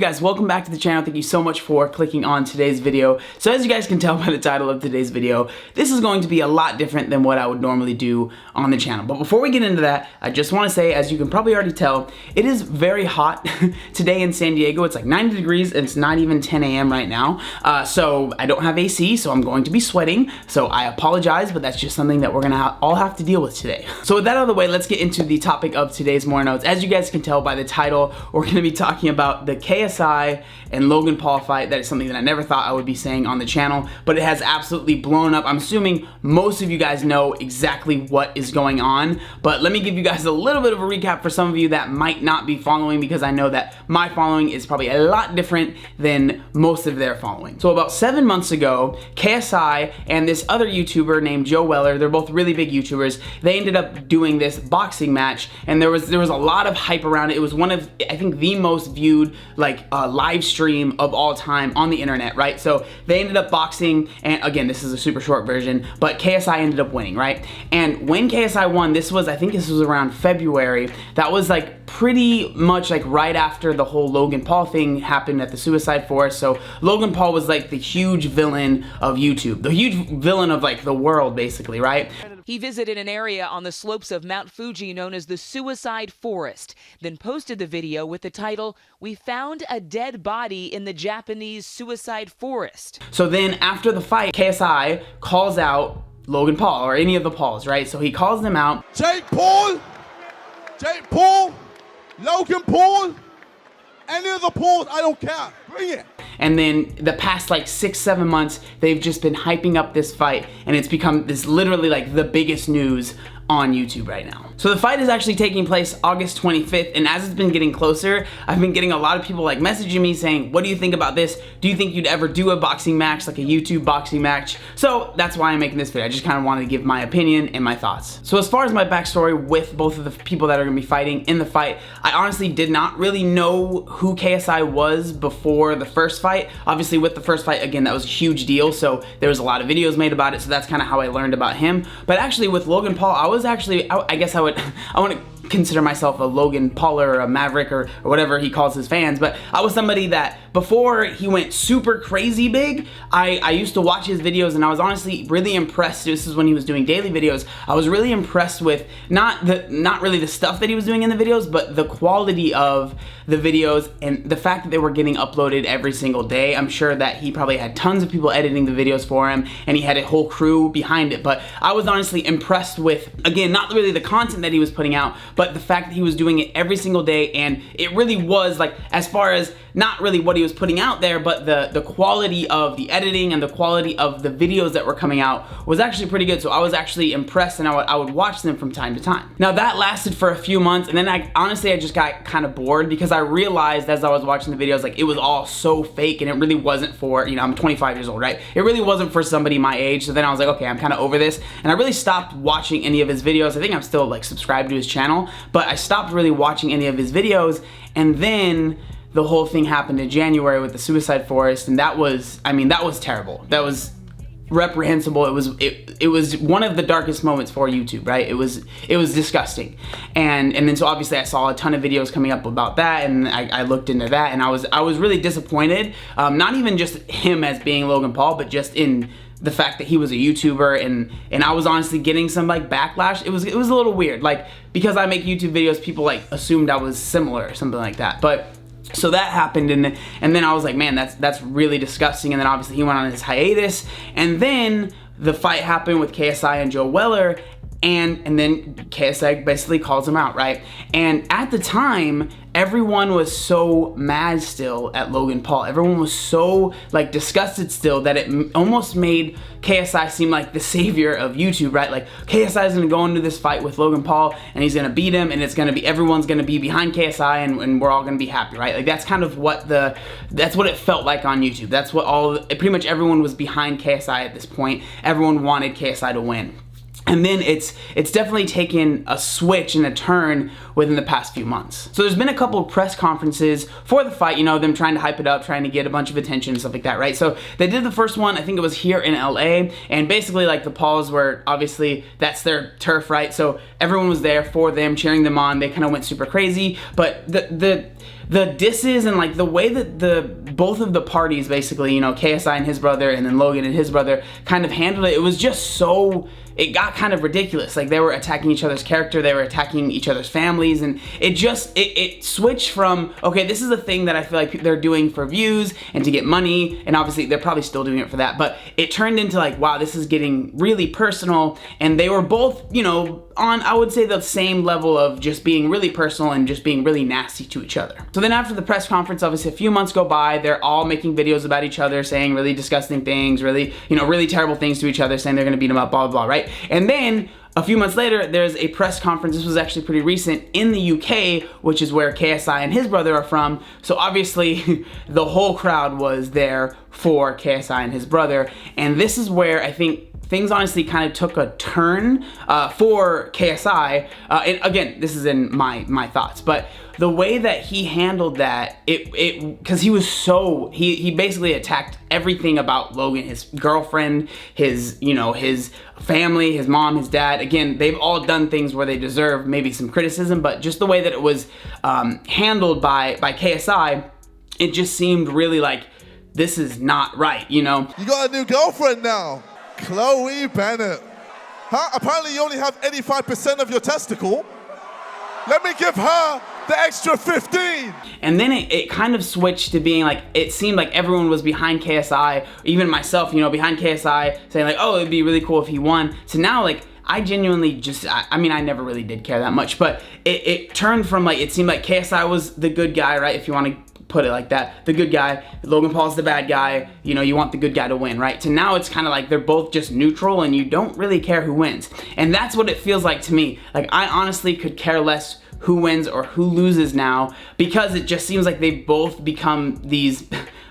guys? Welcome back to the channel. Thank you so much for clicking on today's video. So as you guys can tell by the title of today's video, this is going to be a lot different than what I would normally do on the channel. But before we get into that, I just want to say, as you can probably already tell, it is very hot today in San Diego. It's like 90 degrees and it's not even 10 a.m. right now. So I don't have AC, so I'm going to be sweating. So I apologize, but that's just something that we're gonna all have to deal with today. So with that out of the way, let's get into the topic of today's Mornin Oats. As you guys can tell by the title, we're gonna be talking about the KSI and Logan Paul fight. That is something that I never thought I would be saying on the channel, but it has absolutely blown up. I'm assuming most of you guys know exactly what is going on, but let me give you guys a little bit of a recap for some of you that might not be following, because I know that my following is probably a lot different than most of their following. So about 7 months ago, KSI and this other YouTuber named Joe Weller, they're both really big YouTubers, they ended up doing this boxing match, and there was a lot of hype around it. It was one of, I think, the most viewed live stream of all time on the internet, right? So they ended up boxing, and again, this is a super short version, but KSI ended up winning, right? And when KSI won, I think this was around February. That was like pretty much like right after the whole Logan Paul thing happened at the Suicide Forest. So Logan Paul was like the huge villain of YouTube, the huge villain of like the world, basically, right? He visited an area on the slopes of Mount Fuji known as the Suicide Forest, then posted the video with the title, "We found a dead body in the Japanese Suicide Forest." So then after the fight, KSI calls out Logan Paul, or any of the Pauls, right? So he calls them out. Jake Paul, Logan Paul, any of the Pauls, I don't care, bring it. And then the past like 6-7 months, they've just been hyping up this fight, and it's become this literally like the biggest news on YouTube right now. So the fight is actually taking place August 25th, and as it's been getting closer, I've been getting a lot of people like messaging me saying, what do you think about this? Do you think you'd ever do a boxing match, like a YouTube boxing match? So that's why I'm making this video. I just kind of wanted to give my opinion and my thoughts. So as far as my backstory with both of the people that are gonna be fighting in the fight, I honestly did not really know who KSI was before the first fight. Obviously with the first fight, again, that was a huge deal, so there was a lot of videos made about it, so that's kind of how I learned about him. But actually with Logan Paul, I guess I want to consider myself a Logan Pauler or a Maverick or whatever he calls his fans, but I was somebody that before he went super crazy big, I used to watch his videos, and I was honestly really impressed. This is when he was doing daily videos. I was really impressed with not really the stuff that he was doing in the videos, but the quality of the videos and the fact that they were getting uploaded every single day. I'm sure that he probably had tons of people editing the videos for him, and he had a whole crew behind it, but I was honestly impressed with, again, not really the content that he was putting out, but the fact that he was doing it every single day. And it really was like, as far as not really what he was putting out there, but the quality of the editing and the quality of the videos that were coming out was actually pretty good. So I was actually impressed, and I would watch them from time to time. Now that lasted for a few months, and then I just got kind of bored, because I realized as I was watching the videos, like it was all so fake, and it really wasn't for, you know, I'm 25 years old, right? It really wasn't for somebody my age. So then I was like, okay, I'm kind of over this, and I really stopped watching any of his videos. I think I'm still like subscribed to his channel, but I stopped really watching any of his videos. And then the whole thing happened in January with the Suicide Forest, and that was, I mean, that was terrible. That was reprehensible. It was one of the darkest moments for YouTube, right? It was disgusting. And then so obviously I saw a ton of videos coming up about that, and I looked into that, and I was really disappointed. Not even just him as being Logan Paul, but just in the fact that he was a YouTuber, and I was honestly getting some like backlash. It was a little weird, like, because I make YouTube videos, people like assumed I was similar or something like that. But so that happened, and then I was like, man, that's really disgusting. And then obviously he went on his hiatus, and then the fight happened with KSI and Joe Weller, and then KSI basically calls him out, right? And at the time, everyone was so mad still at Logan Paul. Everyone was so like disgusted still that it almost made KSI seem like the savior of YouTube, right? Like KSI is gonna go into this fight with Logan Paul, and he's gonna beat him, and it's gonna be, everyone's gonna be behind KSI, and we're all gonna be happy, right? Like that's kind of what that's what it felt like on YouTube. That's what pretty much everyone was behind KSI at this point. Everyone wanted KSI to win. And then it's definitely taken a switch and a turn within the past few months. So there's been a couple of press conferences for the fight, you know, them trying to hype it up, trying to get a bunch of attention and stuff like that, right? So they did the first one, I think it was here in LA, and basically like the Pauls were, obviously that's their turf, right? So everyone was there for them, cheering them on. They kind of went super crazy, but the the disses and like the way that both of the parties basically, you know, KSI and his brother and then Logan and his brother kind of handled it, it was just so, it got kind of ridiculous. Like they were attacking each other's character, they were attacking each other's families, and it just, it switched from, okay, this is a thing that I feel like they're doing for views and to get money, and obviously they're probably still doing it for that, but it turned into like, wow, this is getting really personal, and they were both, you know, on, I would say, the same level of just being really personal and just being really nasty to each other. So then after the press conference, obviously a few months go by, they're all making videos about each other, saying really disgusting things, really, you know, really terrible things to each other, saying they're gonna beat them up, blah, blah, blah, right? And then a few months later, there's a press conference, this was actually pretty recent, in the UK, which is where KSI and his brother are from. So obviously, the whole crowd was there for KSI and his brother. And this is where I think things honestly kind of took a turn for KSI. And again, this is in my thoughts, but the way that he handled that, because he was so, he basically attacked everything about Logan, his girlfriend, his, you know, his family, his mom, his dad. Again, they've all done things where they deserve maybe some criticism, but just the way that it was handled by KSI, it just seemed really like, this is not right, you know? You got a new girlfriend now, Chloe Bennett. Huh? Apparently you only have 85% of your testicle. Let me give her the extra 15. And then it kind of switched to being like, it seemed like everyone was behind KSI, even myself, you know, behind KSI, saying like, oh, it'd be really cool if he won. So now, like, I genuinely just, I mean, I never really did care that much, but it turned from like, it seemed like KSI was the good guy, right? If you want to put it like that, the good guy, Logan Paul's the bad guy, you know, you want the good guy to win, right? To now it's kind of like they're both just neutral and you don't really care who wins. And that's what it feels like to me. Like, I honestly could care less who wins or who loses now, because it just seems like they've both become these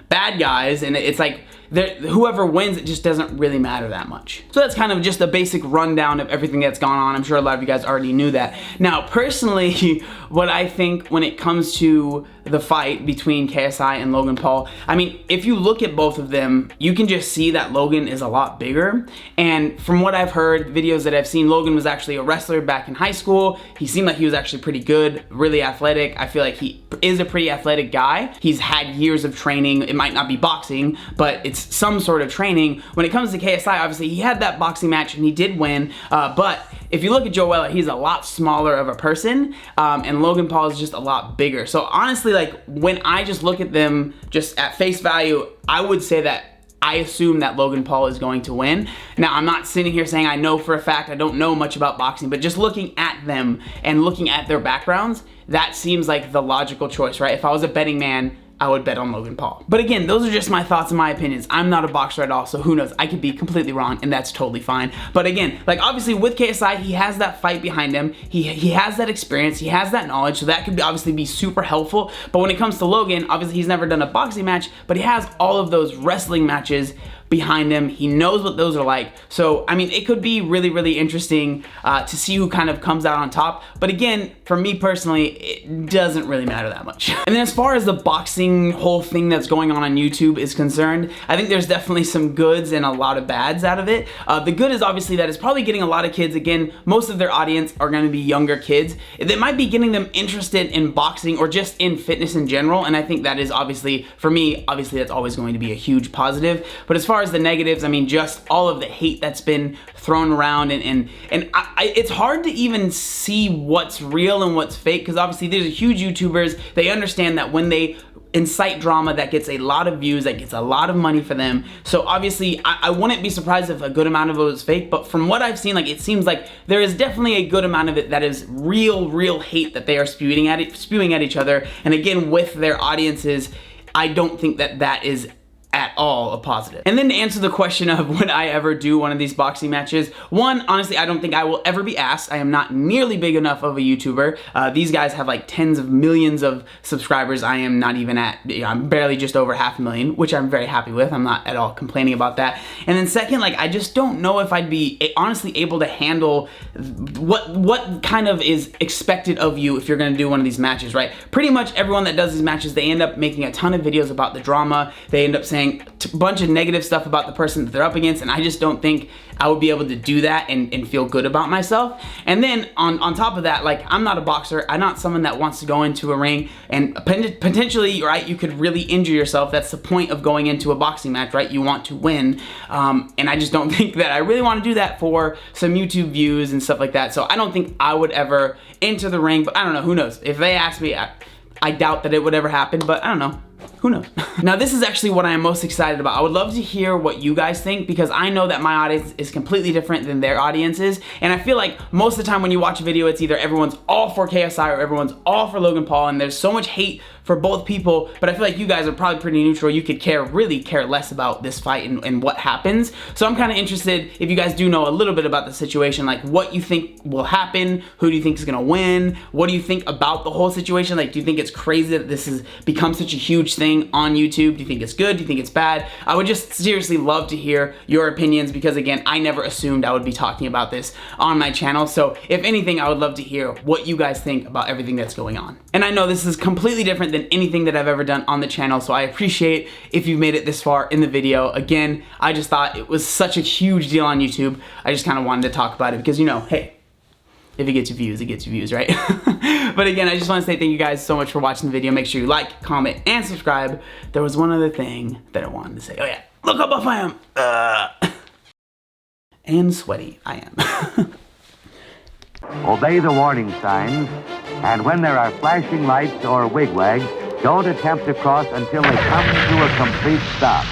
bad guys, and it's like whoever wins, it just doesn't really matter that much. So that's kind of just a basic rundown of everything that's gone on. I'm sure a lot of you guys already knew that. Now, personally, what I think when it comes to the fight between KSI and Logan Paul, I mean, if you look at both of them, you can just see that Logan is a lot bigger. And from what I've heard, videos that I've seen, Logan was actually a wrestler back in high school. He seemed like he was actually pretty good, really athletic. I feel like he is a pretty athletic guy. He's had years of training. It might not be boxing, but it's some sort of training. When it comes to KSI, obviously he had that boxing match and he did win, but if you look at Joe Weller, he's a lot smaller of a person, and Logan Paul is just a lot bigger. So honestly, like, when I just look at them just at face value, I would say that I assume that Logan Paul is going to win. Now, I'm not sitting here saying I know for a fact, I don't know much about boxing, but just looking at them and looking at their backgrounds, that seems like the logical choice, right? If I was a betting man, I would bet on Logan Paul. But again, those are just my thoughts and my opinions. I'm not a boxer at all, so who knows? I could be completely wrong, and that's totally fine. But again, like, obviously with KSI, he has that fight behind him. He has that experience, he has that knowledge, so that could obviously be super helpful. But when it comes to Logan, obviously he's never done a boxing match, but he has all of those wrestling matches behind him. He knows what those are like. So, I mean, it could be really, really interesting to see who kind of comes out on top. But again, for me personally, it doesn't really matter that much. And then as far as the boxing whole thing that's going on YouTube is concerned, I think there's definitely some goods and a lot of bads out of it. The good is obviously that it's probably getting a lot of kids, again, most of their audience are going to be younger kids. That might be getting them interested in boxing or just in fitness in general. And I think that is obviously, for me, obviously that's always going to be a huge positive. But as far as the negatives, I mean, just all of the hate that's been thrown around, and it's hard to even see what's real and what's fake, because obviously there's huge YouTubers, they understand that when they incite drama, that gets a lot of views, that gets a lot of money for them. So obviously I wouldn't be surprised if a good amount of it was fake, but from what I've seen, like, it seems like there is definitely a good amount of it that is real hate that they are spewing at each other. And again, with their audiences, I don't think that that is at all a positive. And then to answer the question of would I ever do one of these boxing matches, one, honestly, I don't think I will ever be asked. I am not nearly big enough of a YouTuber. These guys have like tens of millions of subscribers. I am not even at, you know, I'm barely just over 500,000, which I'm very happy with. I'm not at all complaining about that. And then second, like, I just don't know if I'd be honestly able to handle what kind of is expected of you if you're gonna do one of these matches, right? Pretty much everyone that does these matches, they end up making a ton of videos about the drama. They end up saying bunch of negative stuff about the person that they're up against, and I just don't think I would be able to do that and feel good about myself. And then on top of that, like, I'm not a boxer. I'm not someone that wants to go into a ring and potentially, right, you could really injure yourself. That's the point of going into a boxing match, right? You want to win. And I just don't think that I really want to do that for some YouTube views and stuff like that. So I don't think I would ever enter the ring, but I don't know, who knows? If they ask me, I doubt that it would ever happen, but I don't know. Who knows? Now, this is actually what I am most excited about. I would love to hear what you guys think, because I know that my audience is completely different than their audience is, and I feel like most of the time when you watch a video, it's either everyone's all for KSI or everyone's all for Logan Paul, and there's so much hate for both people, but I feel like you guys are probably pretty neutral. You could really care less about this fight and what happens. So I'm kind of interested, if you guys do know a little bit about the situation, like what you think will happen, who do you think is gonna win, what do you think about the whole situation? Like, do you think it's crazy that this has become such a huge thing on YouTube? Do you think it's good? Do you think it's bad? I would just seriously love to hear your opinions, because again, I never assumed I would be talking about this on my channel. So if anything, I would love to hear what you guys think about everything that's going on. And I know this is completely different than anything that I've ever done on the channel, so I appreciate if you've made it this far in the video. Again, I just thought it was such a huge deal on YouTube. I just kind of wanted to talk about it because, you know, hey, if it gets you views, it gets you views, right? But again, I just want to say thank you guys so much for watching the video. Make sure you like, comment, and subscribe. There was one other thing that I wanted to say. Oh yeah, look how buff I am. And sweaty I am. Obey the warning signs, and when there are flashing lights or wigwags, don't attempt to cross until they come to a complete stop.